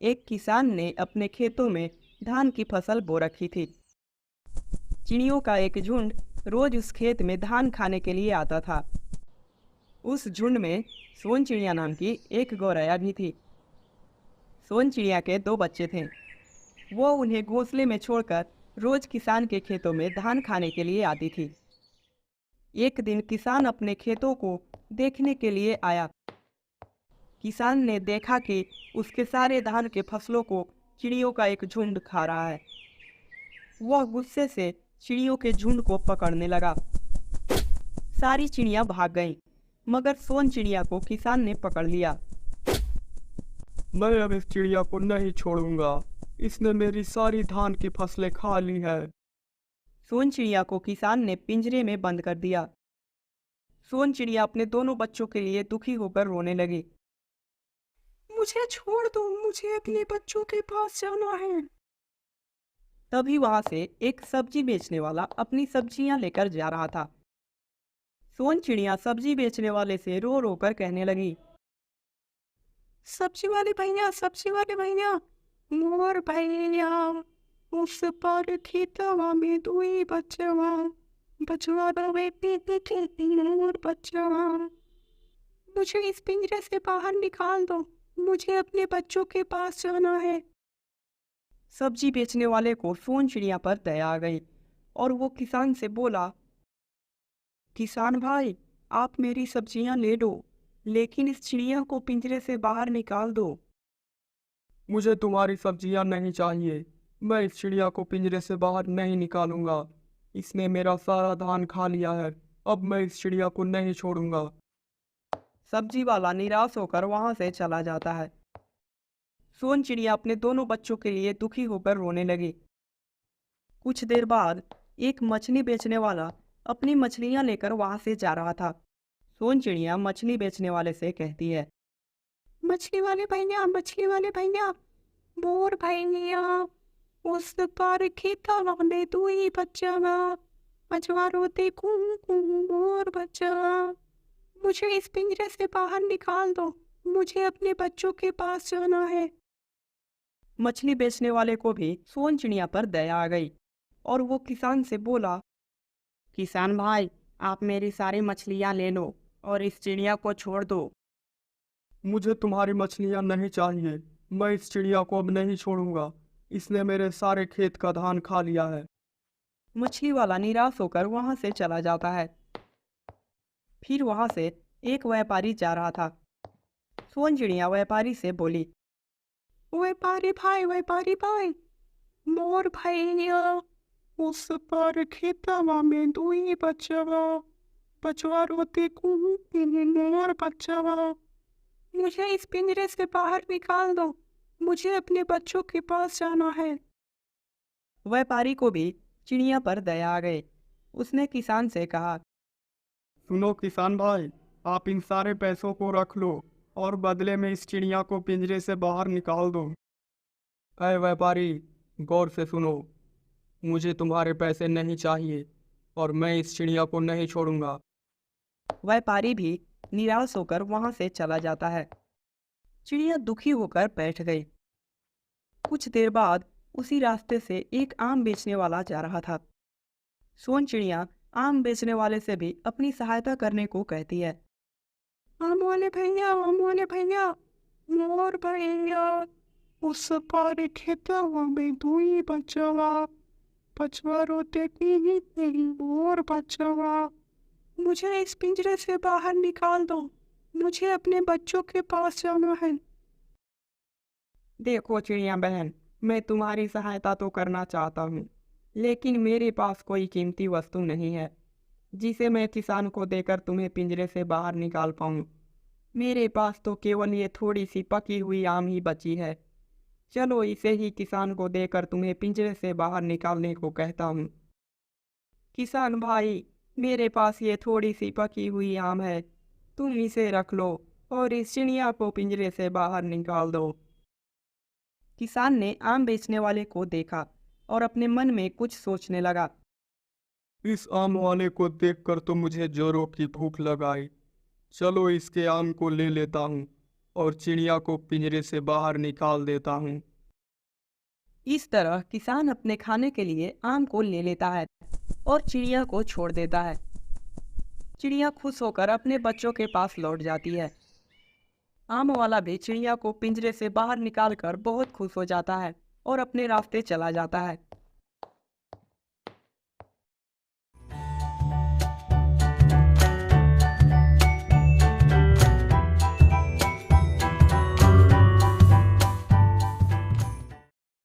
एक किसान ने अपने खेतों में धान की फसल बो रखी थी। चिड़ियों का एक झुंड रोज उस खेत में धान खाने के लिए आता था। उस झुंड में सोन चिड़िया नाम की एक गौरैया भी थी। सोन चिड़िया के दो बच्चे थे। वो उन्हें घोंसले में छोड़कर रोज किसान के खेतों में धान खाने के लिए आती थी। एक दिन किसान अपने खेतों को देखने के लिए आया। किसान ने देखा कि उसके सारे धान के फसलों को चिड़ियों का एक झुंड खा रहा है। वह गुस्से से चिड़ियों के झुंड को पकड़ने लगा। सारी चिड़ियां भाग गईं, मगर सोन चिड़िया को किसान ने पकड़ लिया। मैं अब इस चिड़िया को नहीं छोड़ूंगा। इसने मेरी सारी धान की फसलें खा ली है। सोन चिड़िया को किसान ने पिंजरे में बंद कर दिया। सोन चिड़िया अपने दोनों बच्चों के लिए दुखी होकर रोने लगी। मुझे छोड़ दो, मुझे अपने बच्चों के पास जाना है। तभी वहां से एक सब्जी बेचने वाला अपनी सब्जियां लेकर जा रहा था। सोन चिड़िया सब्जी बेचने वाले से रो रो कर कहने लगी, सब्जी वाले भैया, मोर भैया, उस पर खेतवा में दुई बचवा, बचवा रवे पीती खेती मोर बचवा। मुझे इस पिंजरे से बाहर निकाल दो, मुझे अपने बच्चों के पास जाना है। सब्जी बेचने वाले को सोन चिड़िया पर दया आ गई और वो किसान से बोला, किसान भाई, आप मेरी सब्जियां ले लो, लेकिन इस चिड़िया को पिंजरे से बाहर निकाल दो। मुझे तुम्हारी सब्जियां नहीं चाहिए। मैं इस चिड़िया को पिंजरे से बाहर नहीं निकालूंगा। इसने मेरा सारा धान खा लिया है। अब मैं इस चिड़िया को नहीं छोड़ूंगा। सब्जी वाला निराश होकर वहां से चला जाता है। सोन चिड़िया अपने दोनों बच्चों के लिए दुखी होकर रोने लगी। कुछ देर बाद एक मछली बेचने वाला अपनी मछलियां लेकर वहां से जा रहा था। सोन चिड़िया मछली बेचने वाले से कहती है, मछली वाले भैया, मोर भैया, उस पर खेतवा में दुई बचवा, बचवा रोते कू कू मोर बचवा। मुझे इस पिंजरे से बाहर निकाल दो, मुझे अपने बच्चों के पास जाना है। मछली बेचने वाले को भी सोन चिड़िया पर दया आ गई और वो किसान से बोला, किसान भाई, आप मेरी सारी मछलियां ले लो और इस चिड़िया को छोड़ दो। मुझे तुम्हारी मछलियां नहीं चाहिए। मैं इस चिड़िया को अब नहीं छोड़ूंगा। इसने मेरे सारे खेत का धान खा लिया है। मछली वाला निराश होकर वहां से चला जाता है। फिर वहां से एक व्यापारी जा रहा था। सोन चिड़िया व्यापारी से बोली, व्यापारी भाई, मोर भैया, उस पर खेतवा में दुई बचवा, बचवा रोते कू मोर बचवा। मुझे इस पिंजरे से बाहर निकाल दो, मुझे अपने बच्चों के पास जाना है। व्यापारी को भी चिड़िया पर दया आ गई। उसने किसान से कहा, सुनो किसान भाई, आप इन सारे पैसों को रख लो और बदले में इस चिड़िया को पिंजरे से बाहर निकाल दो। अय व्यापारी, गौर से सुनो। मुझे तुम्हारे पैसे नहीं चाहिए और मैं इस चिड़िया को नहीं छोड़ूंगा। व्यापारी भी निराश होकर वहां से चला जाता है। चिड़िया दुखी होकर बैठ गई। कुछ देर बाद उसी रास्ते से एक आम बेचने वाला जा रहा था। सोन चिड़िया आम बेचने वाले से भी अपनी सहायता करने को कहती है। आम वाले भैया, मोर भैया, उस पर खेतवा में दुई बचवा, बचवा रोते की तेरी मोर बचवा। मुझे इस पिंजरे से बाहर निकाल दो, मुझे अपने बच्चों के पास जाना है। देखो चिड़िया बहन, मैं तुम्हारी सहायता तो करना चाहता हूँ, लेकिन मेरे पास कोई कीमती वस्तु नहीं है जिसे मैं किसान को देकर तुम्हें पिंजरे से बाहर निकाल पाऊँ। मेरे पास तो केवल ये थोड़ी सी पकी हुई आम ही बची है। चलो इसे ही किसान को देकर तुम्हें पिंजरे से बाहर निकालने को कहता हूँ। किसान भाई, मेरे पास ये थोड़ी सी पकी हुई आम है, तुम इसे रख लो और इस चिड़िया को पिंजरे से बाहर निकाल दो। किसान ने आम बेचने वाले को देखा और अपने मन में कुछ सोचने लगा। इस आम वाले को देखकर तो मुझे जोरों की भूख लग आई। चलो इसके आम को ले लेता हूँ और चिड़िया को पिंजरे से बाहर निकाल देता हूँ। इस तरह किसान अपने खाने के लिए आम को ले लेता है और चिड़िया को छोड़ देता है। चिड़िया खुश होकर अपने बच्चों के पास लौट जाती है। आम वाला भी चिड़िया को पिंजरे से बाहर निकालकर बहुत खुश हो जाता है और अपने रास्ते चला जाता है।